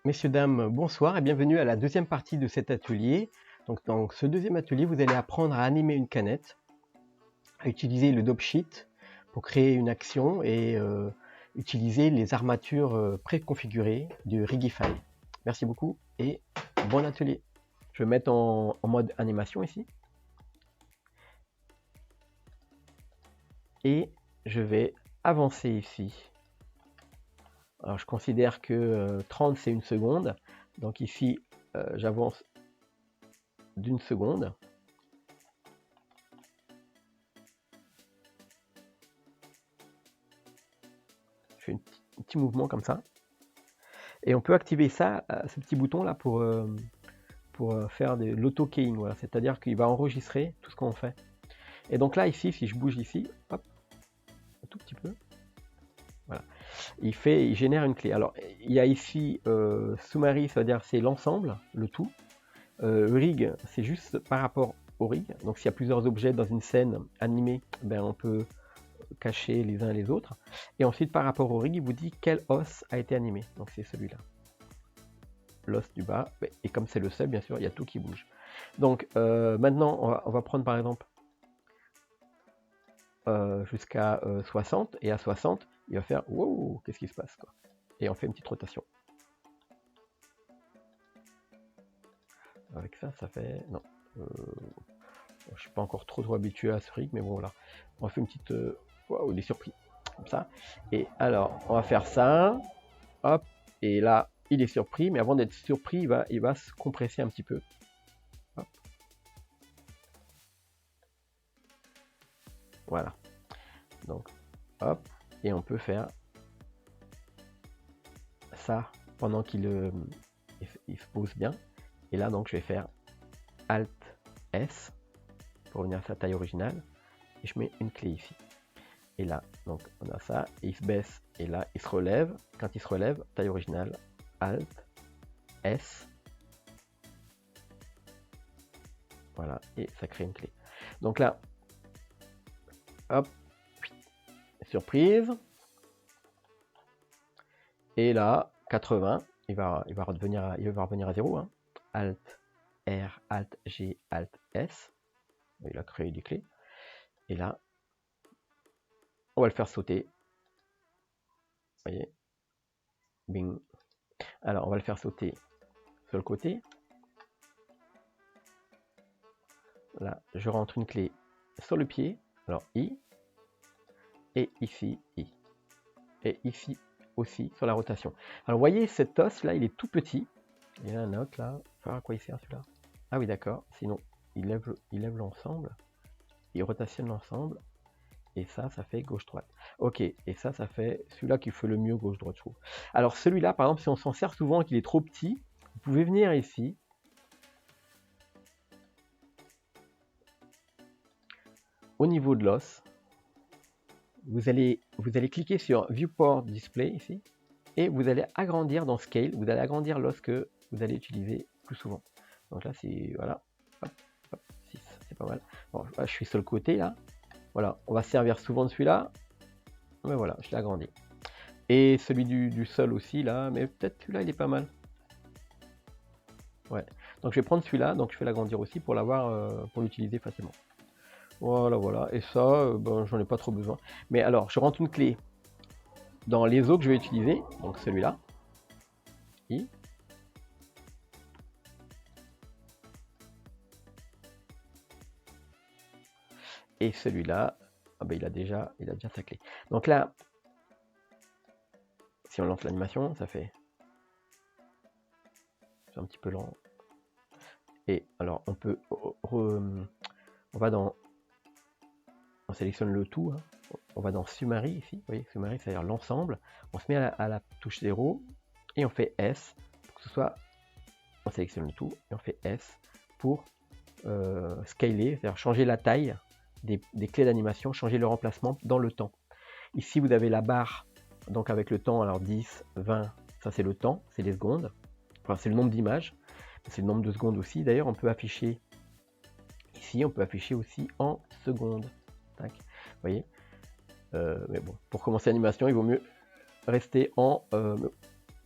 Messieurs, dames, bonsoir et bienvenue à la deuxième partie de cet atelier. Donc, dans ce deuxième atelier, vous allez apprendre à animer une canette, à utiliser le dope sheet pour créer une action et utiliser les armatures préconfigurées du Rigify. Merci beaucoup et bon atelier. Je vais mettre en mode animation ici. Et je vais avancer ici. Alors je considère que 30 c'est une seconde. Donc ici, j'avance d'une seconde. Je fais un petit mouvement comme ça. Et on peut activer ça, ce petit bouton là pour faire de l'auto-keying. Voilà. C'est-à-dire qu'il va enregistrer tout ce qu'on fait. Et donc là, ici, si je bouge ici, hop, un tout petit peu, voilà, il génère une clé. Alors, il y a ici summary, ça veut dire c'est l'ensemble, le tout. Rig, c'est juste par rapport au rig. Donc, s'il y a plusieurs objets dans une scène animée, ben, on peut cacher les uns et les autres. Et ensuite, par rapport au rig, il vous dit quel os a été animé. Donc, c'est celui-là. L'os du bas. Et comme c'est le seul, bien sûr, il y a tout qui bouge. Donc, maintenant, on va prendre par exemple jusqu'à 60. Et à 60, il va faire « Wow, qu'est-ce qui se passe ?» quoi. Et on fait une petite rotation. Avec ça, ça fait... Non. Je ne suis pas encore trop habitué à ce rig, mais bon, voilà. On fait une petite... Waouh, il est surpris. Comme ça. Et alors, on va faire ça. Hop. Et là, il est surpris. Mais avant d'être surpris, il va se compresser un petit peu. Hop. Voilà. Donc, hop. Et on peut faire ça pendant qu'il se pose bien. Et là, donc, je vais faire Alt S pour revenir à sa taille originale. Et je mets une clé ici. Et là, donc, on a ça. Et il se baisse. Et là, il se relève. Quand il se relève, taille originale, Alt S. Voilà. Et ça crée une clé. Donc là, hop. Surprise. Et là, 80. Il va revenir à 0. Hein. Alt R, Alt G, Alt S. Il a créé des clés. Et là, on va le faire sauter. Vous voyez? Bing. Alors, on va le faire sauter sur le côté. Là, je rentre une clé sur le pied. Alors, I. Et ici, I. Et ici aussi, sur la rotation. Alors, vous voyez, cet os-là, il est tout petit. Il y a un autre, là. À quoi il sert, celui-là? Ah oui, d'accord. Sinon, il lève l'ensemble. Il rotationne l'ensemble. Et ça fait gauche-droite. Ok, et ça fait celui-là qui fait le mieux gauche-droite, je trouve. Alors celui-là, par exemple, si on s'en sert souvent et qu'il est trop petit, vous pouvez venir ici. Au niveau de l'os, vous allez cliquer sur Viewport Display ici. Et vous allez agrandir dans Scale, vous allez agrandir l'os que vous allez utiliser plus souvent. Donc là, c'est, voilà, hop, hop, 6, c'est pas mal. Bon, je suis sur le côté là. Voilà, on va se servir souvent de celui-là. Mais voilà, je l'ai agrandi. Et celui du sol aussi là, mais peut-être celui-là il est pas mal. Ouais. Donc je vais prendre celui-là, donc je vais l'agrandir aussi pour l'avoir, pour l'utiliser facilement. Voilà, voilà. Et ça, ben, j'en ai pas trop besoin. Mais alors, je rentre une clé dans les os que je vais utiliser. Donc celui-là. I. Et celui-là, ah ben, il a déjà sa clé. Donc là, si on lance l'animation, ça fait... C'est un petit peu lent. Et alors, on peut... on va dans... On sélectionne le tout. Hein. On va dans Summary ici. Vous voyez, Summary, c'est-à-dire l'ensemble. On se met à la touche 0 et on fait S pour que ce soit... On sélectionne le tout et on fait S pour scaler, c'est-à-dire changer la taille des clés d'animation, changer le remplacement dans le temps. Ici, vous avez la barre, donc avec le temps, alors 10, 20, ça c'est le temps, c'est les secondes. Enfin, c'est le nombre d'images, c'est le nombre de secondes aussi. D'ailleurs, on peut afficher ici, on peut afficher aussi en secondes. Tac. Vous voyez, mais bon, pour commencer l'animation, il vaut mieux rester en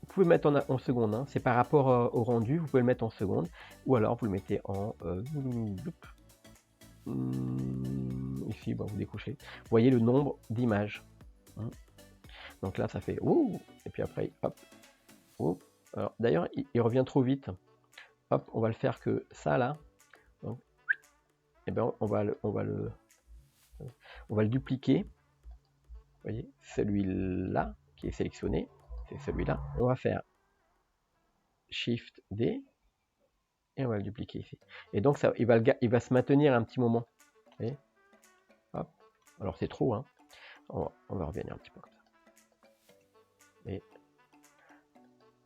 pouvez mettre en seconde, hein. C'est par rapport au rendu, vous pouvez le mettre en seconde, ou alors vous le mettez en ici, bon, vous décrochez. Vous voyez le nombre d'images. Hein. Donc là, ça fait ouh, et puis après, hop, ouh. Alors d'ailleurs, il revient trop vite. Hop, on va le faire que ça là. Donc, et ben on va le dupliquer. Vous voyez, celui-là qui est sélectionné, c'est celui-là. On va faire Shift D et on va le dupliquer ici. Et donc ça, il va se maintenir un petit moment. Vous voyez, hop. Alors c'est trop, hein. On va revenir un petit peu comme ça. Et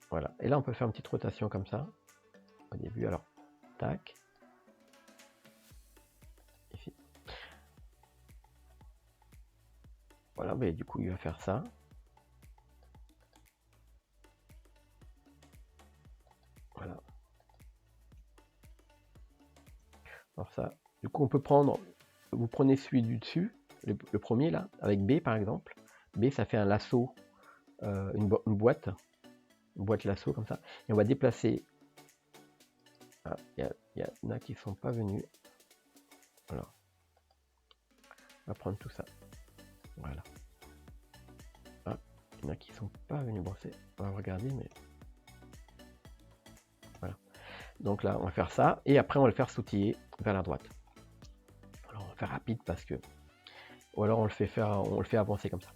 voilà. Et là, on peut faire une petite rotation comme ça au début. Alors, tac. Ici. Voilà, mais du coup, il va faire ça. Voilà. Alors ça, du coup, on peut prendre, vous prenez celui du dessus, le premier là, avec B par exemple. B, ça fait un lasso, une boîte lasso comme ça. Et on va déplacer. Ah, il y en a qui sont pas venus. Alors, on va prendre tout ça. Voilà. Ah, il y en a qui sont pas venus. Bon, on va regarder, mais voilà. Donc là, on va faire ça, et après on va le faire sautiller vers la droite. Alors on va faire rapide parce que, ou alors on le fait avancer comme ça.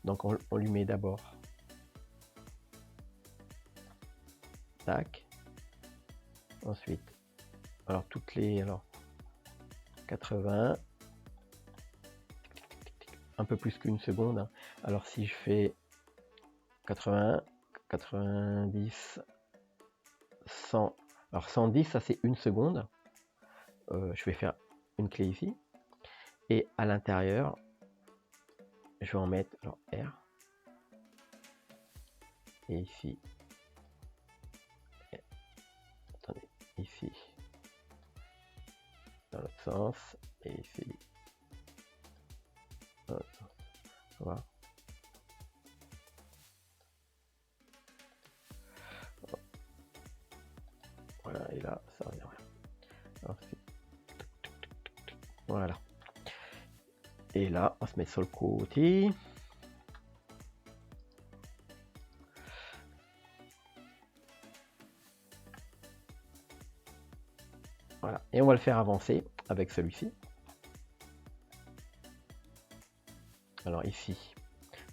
Donc on lui met d'abord, tac. Ensuite, alors toutes les, alors 80, un peu plus qu'une seconde. Hein. Alors si je fais 80, 90, 100. Alors 110, ça c'est une seconde. Je vais faire une clé ici. Et à l'intérieur, je vais en mettre alors R. Et ici. Et, attendez, ici. Dans l'autre sens. Et ici. Dans l'autre sens. Voilà. Voilà, et là, ça revient. Ensuite. Voilà. Et là, on se met sur le côté. Voilà. Et on va le faire avancer avec celui-ci. Alors ici,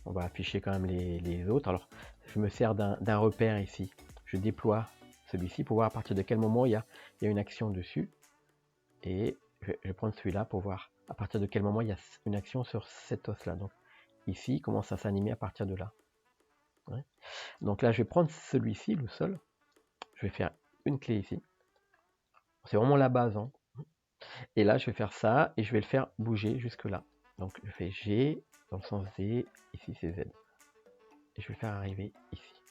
on va afficher quand même les autres. Alors, je me sers d'un repère ici. Je déploie celui-ci pour voir à partir de quel moment il y a une action dessus. Et je vais prendre celui-là pour voir à partir de quel moment il y a une action sur cet os-là. Donc ici, il commence à s'animer à partir de là. Ouais. Donc là, je vais prendre celui-ci, le sol. Je vais faire une clé ici. C'est vraiment la base. Hein. Et là, je vais faire ça et je vais le faire bouger jusque là. Donc je fais G dans le sens Z, ici c'est Z. Et je vais le faire arriver ici.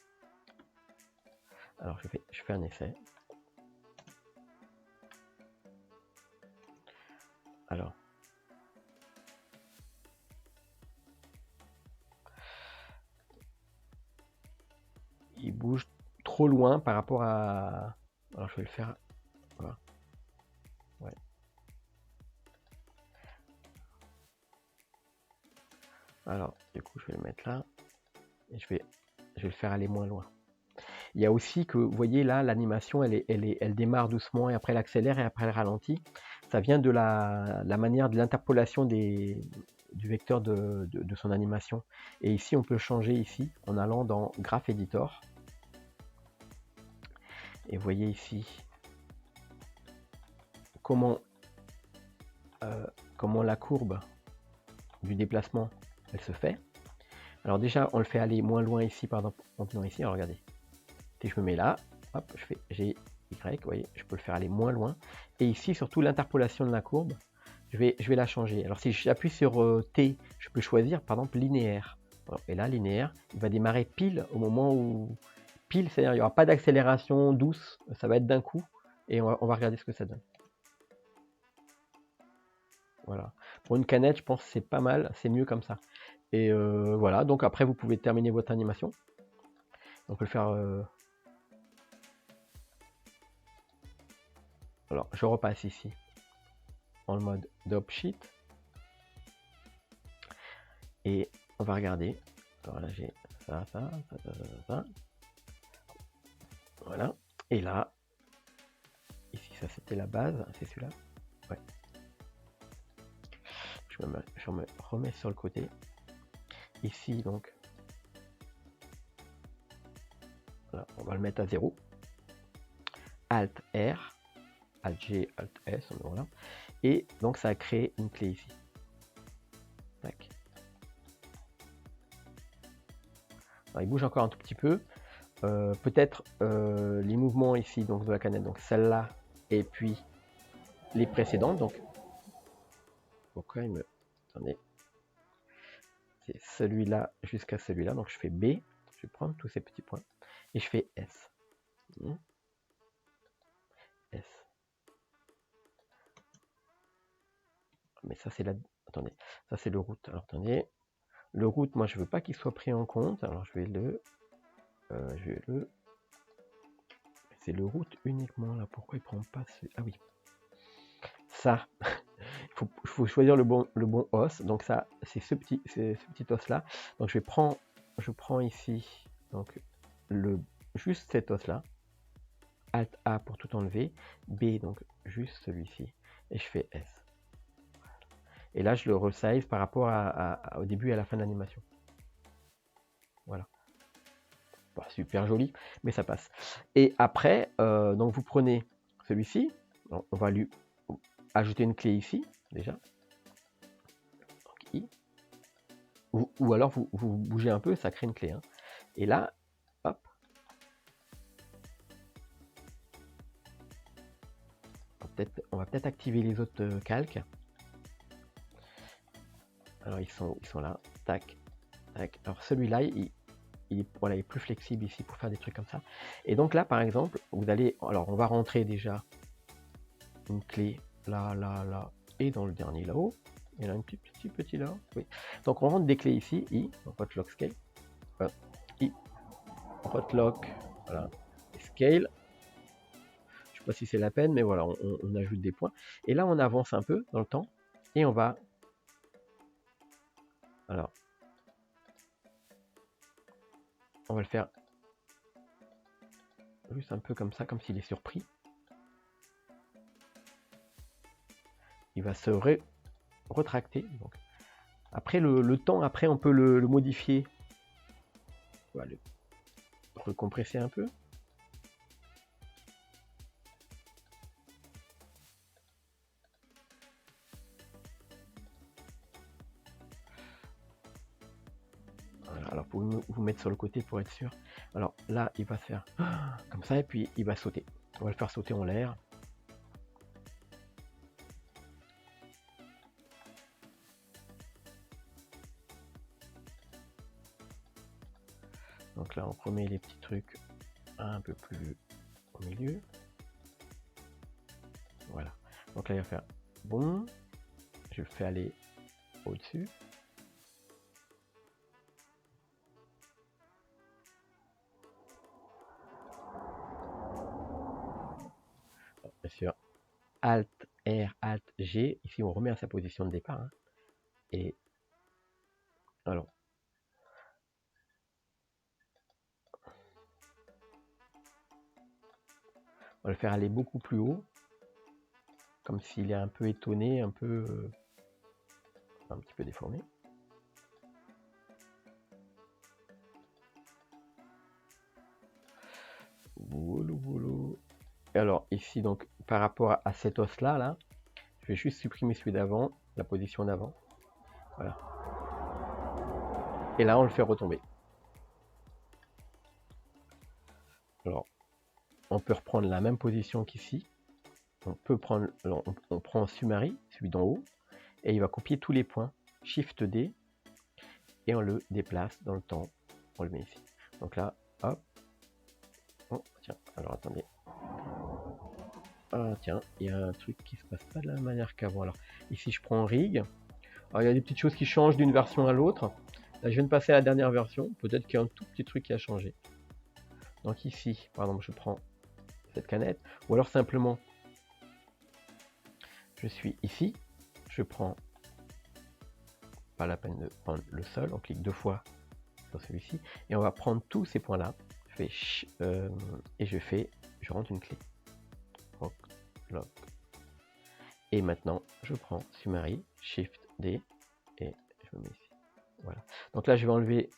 Alors je fais un essai. Alors. Il bouge trop loin par rapport à... Alors je vais le faire... Voilà. Ouais. Alors, du coup, je vais le mettre là. Et je vais le faire aller moins loin. Il y a aussi que, vous voyez là, l'animation, elle démarre doucement et après elle accélère et après elle ralentit. Ça vient de la manière de l'interpolation du vecteur de son animation. Et ici, on peut changer ici en allant dans Graph Editor. Et vous voyez ici comment la courbe du déplacement elle se fait. Alors déjà on le fait aller moins loin ici par exemple en venant ici. Alors regardez, si je me mets là, hop, je fais GY, vous voyez, je peux le faire aller moins loin. Et ici surtout l'interpolation de la courbe, je vais la changer. Alors si j'appuie sur T, je peux choisir par exemple linéaire. Alors, et là linéaire, il va démarrer pile au moment où pile, c'est-à-dire il n'y aura pas d'accélération douce, ça va être d'un coup et on va regarder ce que ça donne. Voilà. Pour une canette, je pense que c'est pas mal, c'est mieux comme ça. Et voilà, donc après vous pouvez terminer votre animation. On peut le faire... Alors, je repasse ici en mode drop sheet. Et on va regarder. Alors là, j'ai ça. Voilà. Et là, ici, ça c'était la base. C'est celui-là. Ouais. Je me remets sur le côté. Ici, donc, voilà, on va le mettre à 0. Alt R, Alt G, Alt S, voilà. Et donc, ça a créé une clé ici. Tac. Alors, il bouge encore un tout petit peu. Peut-être les mouvements ici donc de la canette, donc celle-là et puis les précédentes. Donc, pourquoi il me... Attendez. C'est celui-là jusqu'à celui-là. Donc, je fais B. Je vais prendre tous ces petits points. Et je fais S. S. Mais ça, c'est la... Attendez. Ça, c'est le route. Alors, attendez. Le route, moi, je veux pas qu'il soit pris en compte. Alors, je vais le... C'est le route uniquement, là. Pourquoi il prend pas ce... Ah oui. Ça... Il faut choisir le bon os. Donc ça, c'est ce petit os là. Donc je prends ici donc juste cet os là. Alt A pour tout enlever. B donc juste celui-ci. Et je fais S. Et là je le resize par rapport au début et à la fin de l'animation. Voilà. Pas super joli, mais ça passe. Et après, donc vous prenez celui-ci. On va lui ajouter une clé ici déjà. Ou alors vous bougez un peu, ça crée une clé. Hein. Et là, hop. On va peut-être activer les autres calques. Alors ils sont là. Tac, tac. Alors celui-là, il est plus flexible ici pour faire des trucs comme ça. Et donc là, par exemple, vous allez... Alors on va rentrer déjà une clé là, là, là. Et dans le dernier là-haut. Il y en a un petit là. Oui. Donc on rentre des clés ici. I, hotlock scale. I, hotlock, voilà. Scale. Je sais pas si c'est la peine, mais voilà, on ajoute des points. Et là, on avance un peu dans le temps. Et on va... Alors... On va le faire juste un peu comme ça, comme s'il est surpris. Il va se retracter. Donc. Après, le temps, après, on peut le modifier. On va le recompresser un peu. Voilà, alors, pour vous mettre sur le côté pour être sûr. Alors là, il va se faire comme ça, et puis il va sauter. On va le faire sauter en l'air. Donc là, on remet les petits trucs un peu plus au milieu. Voilà. Donc là, il va faire bon. Je le fais aller au-dessus. Bien sûr, Alt R, Alt G. Ici, on remet à sa position de départ. Hein. Et alors, on va le faire aller beaucoup plus haut, comme s'il est un peu étonné, un petit peu déformé. Et alors ici, donc par rapport à cet os là, je vais juste supprimer celui d'avant, la position d'avant. Voilà. Et là, on le fait retomber. Alors, on peut reprendre la même position qu'ici. On peut prendre, on prend Summary, celui d'en haut, et il va copier tous les points. Shift D, et on le déplace dans le temps. On le met ici. Donc là, hop. Oh, tiens, alors attendez. Ah tiens, il y a un truc qui se passe pas de la même manière qu'avant. Alors ici, je prends Rig. Alors il y a des petites choses qui changent d'une version à l'autre. Là, je viens de passer à la dernière version. Peut-être qu'il y a un tout petit truc qui a changé. Donc ici, par exemple, je prends cette canette, ou alors simplement, je suis ici, je prends, pas la peine de prendre le sol, on clique 2 fois sur celui-ci, et on va prendre tous ces points-là, et je rentre une clé. Rock, lock. Et maintenant, je prends Summary, Shift D, et je me mets ici. Voilà. Donc là, je vais enlever.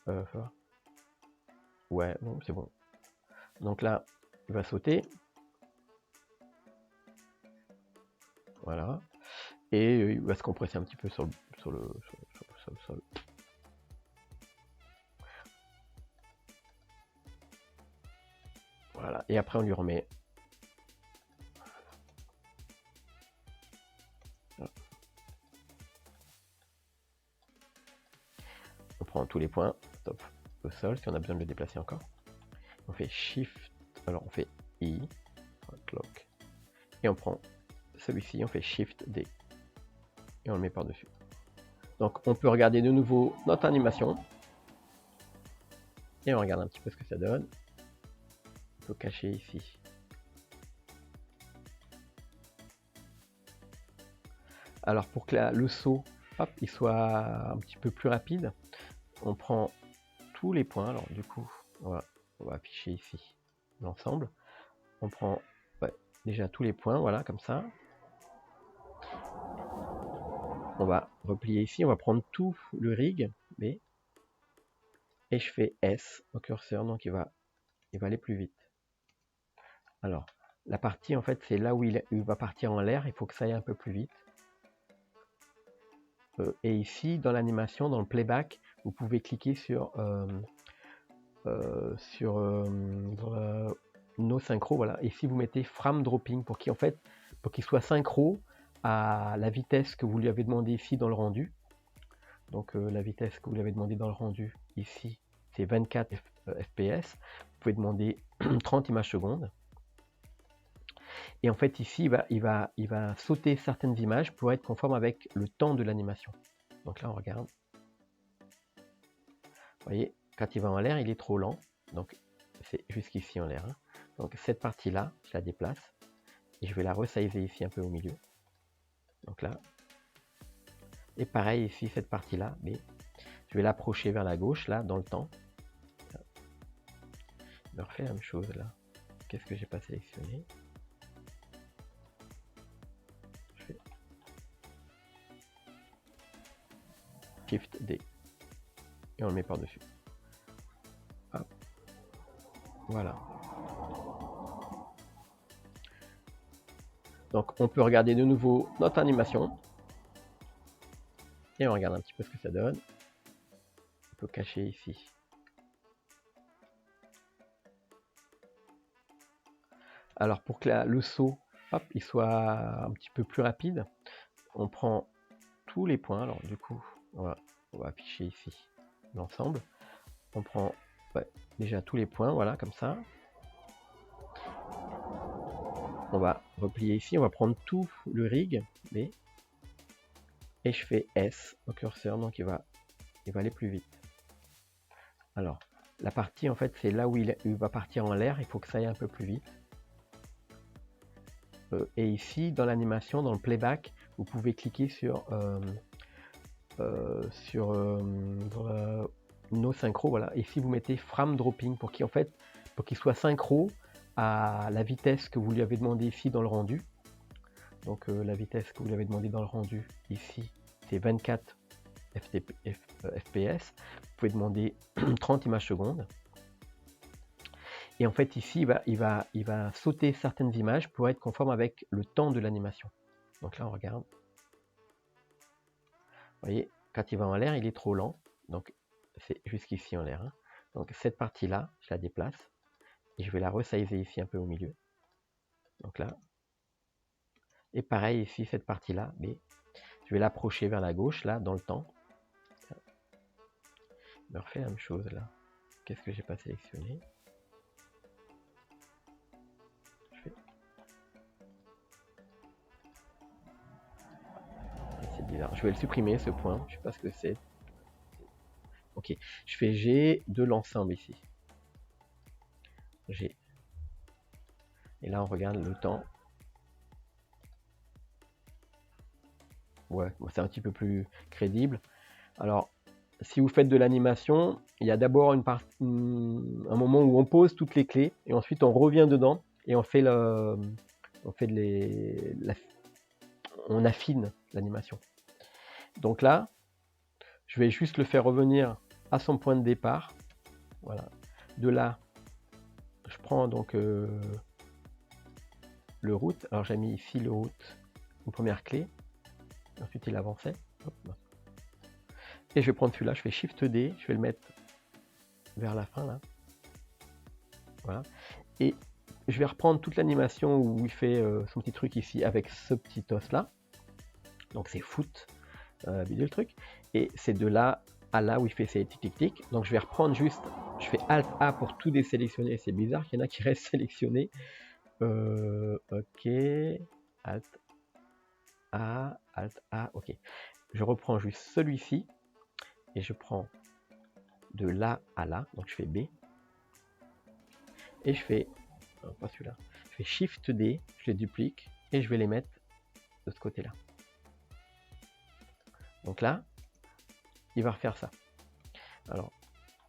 Ouais, bon, c'est bon. Donc là, il va sauter. Voilà. Et il va se compresser un petit peu sur le sol. Voilà. Et après, on lui remet. On prend tous les points, stop le sol, si on a besoin de le déplacer encore. On fait Shift, alors on fait I, lock, et on prend celui-ci, on fait Shift D, et on le met par-dessus. Donc on peut regarder de nouveau notre animation, et on regarde un petit peu ce que ça donne. On peut cacher ici. Alors pour que le saut, hop, il soit un petit peu plus rapide, on prend tous les points. Alors du coup, on va afficher ici l'ensemble. On prend déjà tous les points, voilà, comme ça. On va replier ici, on va prendre tout le rig, B, et je fais S au curseur, donc il va aller plus vite. Alors, la partie, en fait, c'est là où il va partir en l'air, il faut que ça aille un peu plus vite. Et ici, dans l'animation, dans le playback, vous pouvez cliquer sur no synchro, voilà. Ici, vous mettez frame dropping pour qu'il soit synchro à la vitesse que vous lui avez demandé ici dans le rendu. Donc la vitesse que vous lui avez demandé dans le rendu ici, c'est 24 fps. Vous pouvez demander 30 images secondes. Et en fait ici, il va sauter certaines images pour être conforme avec le temps de l'animation. Donc là, on regarde. Vous voyez, quand il va en l'air, il est trop lent. Donc c'est jusqu'ici en l'air. Hein. Donc cette partie-là, je la déplace. Et je vais la resizer ici un peu au milieu. Donc là. Et pareil ici, cette partie-là, mais je vais l'approcher vers la gauche, là, dans le temps. Je me refais la même chose, là. Qu'est-ce que j'ai pas sélectionné? Je fais Shift D. Et on le met par-dessus. Voilà. Donc on peut regarder de nouveau notre animation. Et on regarde un petit peu ce que ça donne. On peut cacher ici. Alors pour que le saut, hop, il soit un petit peu plus rapide, on prend tous les points. Alors du coup, on va afficher ici l'ensemble. On prend déjà tous les points, voilà, comme ça. On va replier ici, on va prendre tout le rig, B, et je fais S au curseur, donc il va aller plus vite. Alors, la partie, en fait, c'est là où il va partir en l'air, il faut que ça aille un peu plus vite. Et ici, dans l'animation, dans le playback, vous pouvez cliquer sur no synchro, voilà. Ici, vous mettez frame dropping pour qu'il soit synchro à la vitesse que vous lui avez demandé ici dans le rendu. Donc la vitesse que vous lui avez demandé dans le rendu ici, c'est 24 fps. Vous pouvez demander 30 images secondes. Et en fait ici, il va sauter certaines images pour être conforme avec le temps de l'animation. Donc là, on regarde. Vous voyez, quand il va en l'air, il est trop lent. Donc c'est jusqu'ici en l'air. Hein. Donc cette partie-là, je la déplace. Et je vais la resizer ici un peu au milieu. Donc là. Et pareil ici, cette partie-là, mais je vais l'approcher vers la gauche, là, dans le temps. Je me refais la même chose, là. Qu'est-ce que j'ai pas sélectionné? C'est bizarre. Je vais le supprimer, ce point. Je sais pas ce que c'est. Ok. Je fais G de l'ensemble ici. G. Et là, on regarde le temps. Ouais, c'est un petit peu plus crédible. Alors, si vous faites de l'animation, il y a d'abord un moment où on pose toutes les clés et ensuite on revient dedans et on fait on affine l'animation. Donc là, je vais juste le faire revenir à son point de départ. Voilà. De là, je prends donc le route. Alors j'ai mis ici le route, une première clé. Ensuite il avançait. Hop. Et je vais prendre celui-là, je fais Shift D, je vais le mettre vers la fin là. Voilà. Et je vais reprendre toute l'animation où il fait son petit truc ici avec ce petit os là. Donc c'est foot, le truc. Et c'est de là à là où il fait ses tic-tic-tic. Donc je vais reprendre juste, je fais Alt A pour tout désélectionner. C'est bizarre qu'il y en a qui restent sélectionnés. Ok. Alt A, ok. Je reprends juste celui-ci. Et je prends de là à là. Donc je fais B. Et je fais, non, pas celui-là. Je fais Shift D, je les duplique. Et je vais les mettre de ce côté-là. Donc là, il va refaire ça. Alors,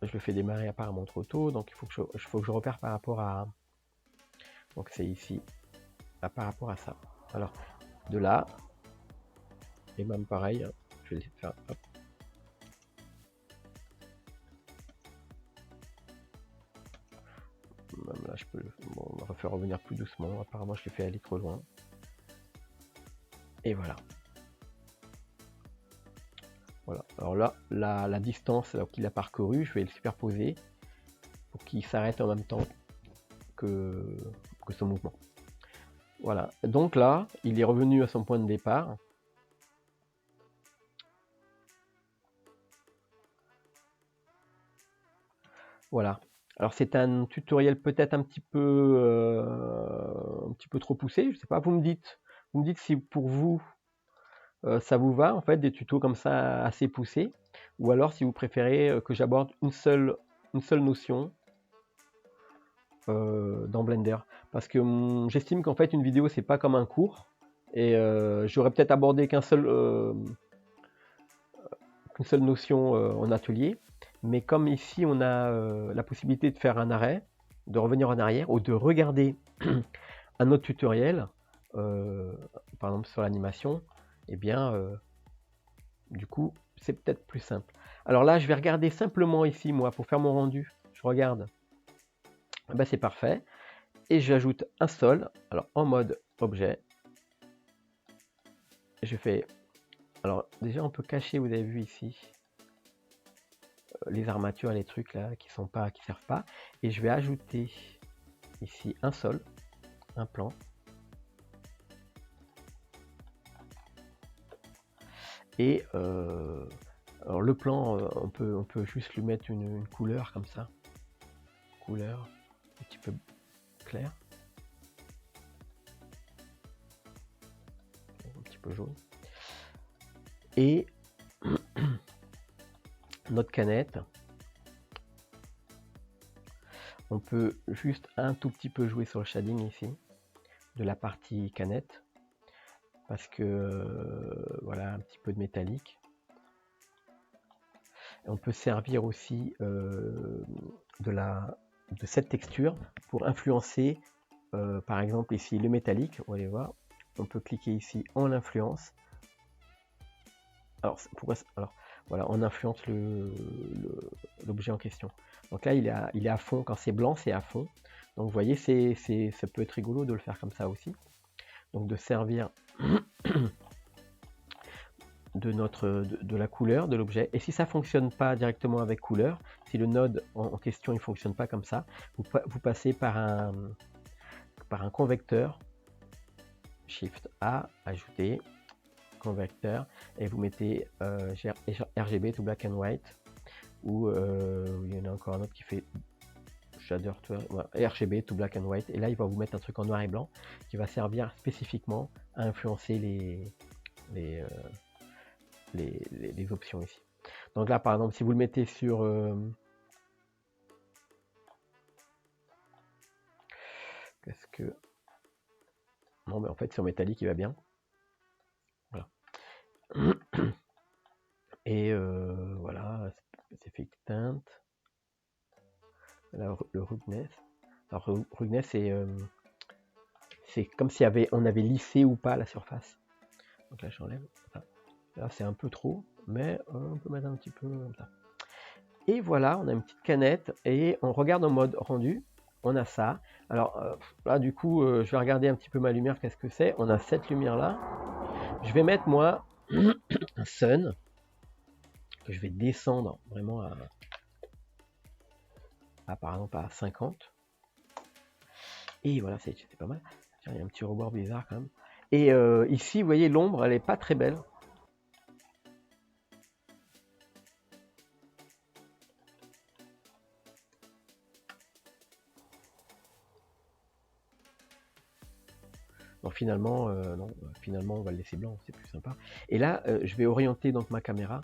je le fais démarrer apparemment trop tôt, donc il faut que je repère par rapport à... Donc c'est ici, par rapport à ça. Alors, de là, et même pareil, hein, je vais le faire... Hop. Même là, je peux bon, on va refaire revenir plus doucement. Apparemment, je l'ai fait aller trop loin. Et voilà. Voilà. Alors là, la distance qu'il a parcouru, je vais le superposer pour qu'il s'arrête en même temps que son mouvement. Voilà. Donc là, il est revenu à son point de départ. Voilà. Alors c'est un tutoriel peut-être un petit peu trop poussé. Je sais pas. Vous me dites si pour vous ça vous va en fait des tutos comme ça assez poussés, ou alors si vous préférez que j'aborde une seule notion dans Blender, parce que j'estime qu'en fait une vidéo c'est pas comme un cours et j'aurais peut-être abordé qu'une seule notion en atelier, mais comme ici on a la possibilité de faire un arrêt, de revenir en arrière ou de regarder un autre tutoriel, par exemple sur l'animation, et bien du coup c'est peut-être plus simple. Alors là je vais regarder simplement ici moi pour faire mon rendu, je regarde, ben, c'est parfait, et j'ajoute un sol, alors en mode objet, je fais, alors déjà on peut cacher, vous avez vu ici les armatures, les trucs là qui servent pas, et je vais ajouter ici un sol, un plan, et alors le plan on peut juste lui mettre une couleur comme ça, couleur un petit peu claire, un petit peu jaune, et notre canette, on peut juste un tout petit peu jouer sur le shading ici de la partie canette, parce que voilà, un petit peu de métallique. Et on peut servir aussi de cette texture pour influencer par exemple ici le métallique, on va aller voir, on peut cliquer ici en l'influence. Alors voilà, on influence l'objet en question. Donc là il est à fond, quand c'est blanc c'est à fond. Donc vous voyez, ça peut être rigolo de le faire comme ça aussi. Donc de servir de la couleur de l'objet. Et si ça fonctionne pas directement avec couleur, si le node en question il fonctionne pas comme ça, vous passez par un convecteur, Shift A, ajouter, convecteur, et vous mettez RGB to black and white, ou il y en a encore un autre qui fait shader to RGB to black and white, et là il va vous mettre un truc en noir et blanc qui va servir spécifiquement à influencer les options ici. Donc là par exemple si vous le mettez sur que... Non, mais en fait, sur métallique, il va bien. Voilà. Et voilà, c'est fait teinte. Là, le rugness. Alors, rugness, c'est comme si on avait lissé ou pas la surface. Donc là, j'enlève. Là, c'est un peu trop, mais on peut mettre un petit peu comme ça. Et voilà, on a une petite canette et on regarde en mode rendu. On a ça. Alors là, du coup, je vais regarder un petit peu ma lumière, qu'est-ce que c'est. On a cette lumière-là. Je vais mettre, moi, un sun, que je vais descendre vraiment par exemple, à 50. Et voilà, c'est pas mal. Tiens, il y a un petit rebord bizarre quand même. Et ici, vous voyez, l'ombre, elle est pas très belle. Donc finalement, non, finalement, on va le laisser blanc, c'est plus sympa. Et là, je vais orienter donc ma caméra.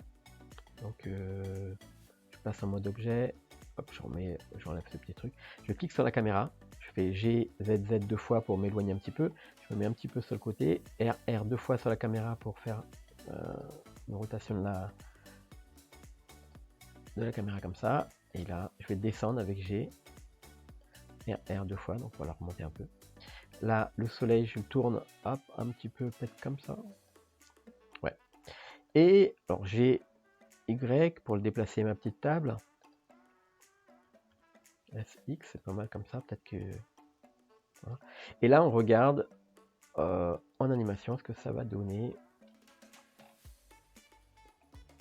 Donc, je passe en mode objet. Hop, j'enlève ce petit truc. Je clique sur la caméra. Je fais G, Z, Z 2 fois pour m'éloigner un petit peu. Je me mets un petit peu sur le côté. R, R 2 fois sur la caméra pour faire une rotation de la caméra comme ça. Et là, je vais descendre avec G. R, R 2 fois, donc voilà, remonter un peu. Là, le soleil, je le tourne, hop, un petit peu, peut-être comme ça. Ouais. Et alors, j'ai Y pour le déplacer ma petite table. SX, c'est pas mal comme ça, peut-être que... Voilà. Et là, on regarde en animation ce que ça va donner.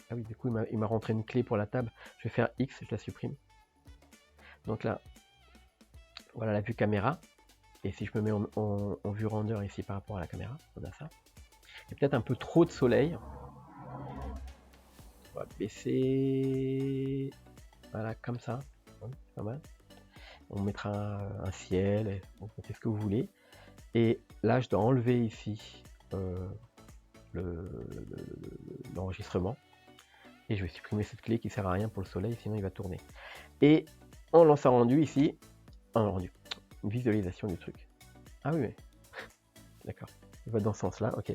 Ah oui, du coup, il m'a rentré une clé pour la table. Je vais faire X, je la supprime. Donc là, voilà la vue caméra. Et si je me mets en vue render ici par rapport à la caméra, on a ça. Il y a peut-être un peu trop de soleil. On va baisser... Voilà, comme ça. C'est pas mal. On mettra un ciel, vous mettez ce que vous voulez. Et là, je dois enlever ici l'enregistrement. Et je vais supprimer cette clé qui sert à rien pour le soleil, sinon il va tourner. Et on lance un rendu ici. Un rendu. Une visualisation du truc. Ah oui, mais... D'accord. Il va dans ce sens-là, ok.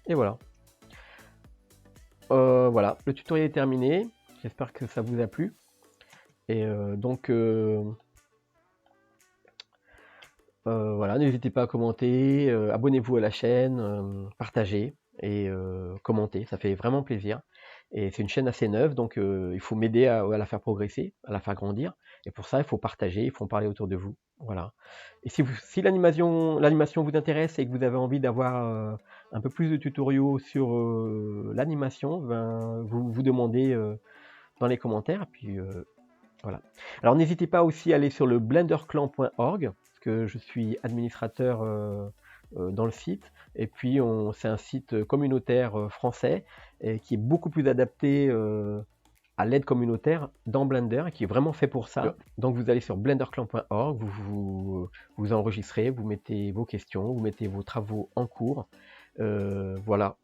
Et voilà. Voilà, le tutoriel est terminé. J'espère que ça vous a plu. Et donc... voilà, n'hésitez pas à commenter, abonnez-vous à la chaîne, partagez et commentez, ça fait vraiment plaisir. Et c'est une chaîne assez neuve, donc il faut m'aider à la faire progresser, à la faire grandir. Et pour ça, il faut partager, il faut en parler autour de vous. Voilà. Et si l'animation vous intéresse et que vous avez envie d'avoir un peu plus de tutoriaux sur l'animation, ben, vous demandez dans les commentaires. Et puis voilà. Alors n'hésitez pas aussi à aller sur le blenderclan.org, parce que je suis administrateur dans le site, et puis c'est un site communautaire français et qui est beaucoup plus adapté à l'aide communautaire dans Blender, et qui est vraiment fait pour ça. Donc vous allez sur blenderclan.org, vous enregistrez, vous mettez vos questions, vous mettez vos travaux en cours. Voilà.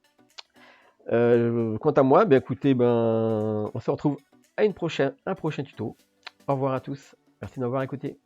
Quant à moi, ben, écoutez, on se retrouve à un prochain tuto. Au revoir à tous. Merci de m'avoir écouté.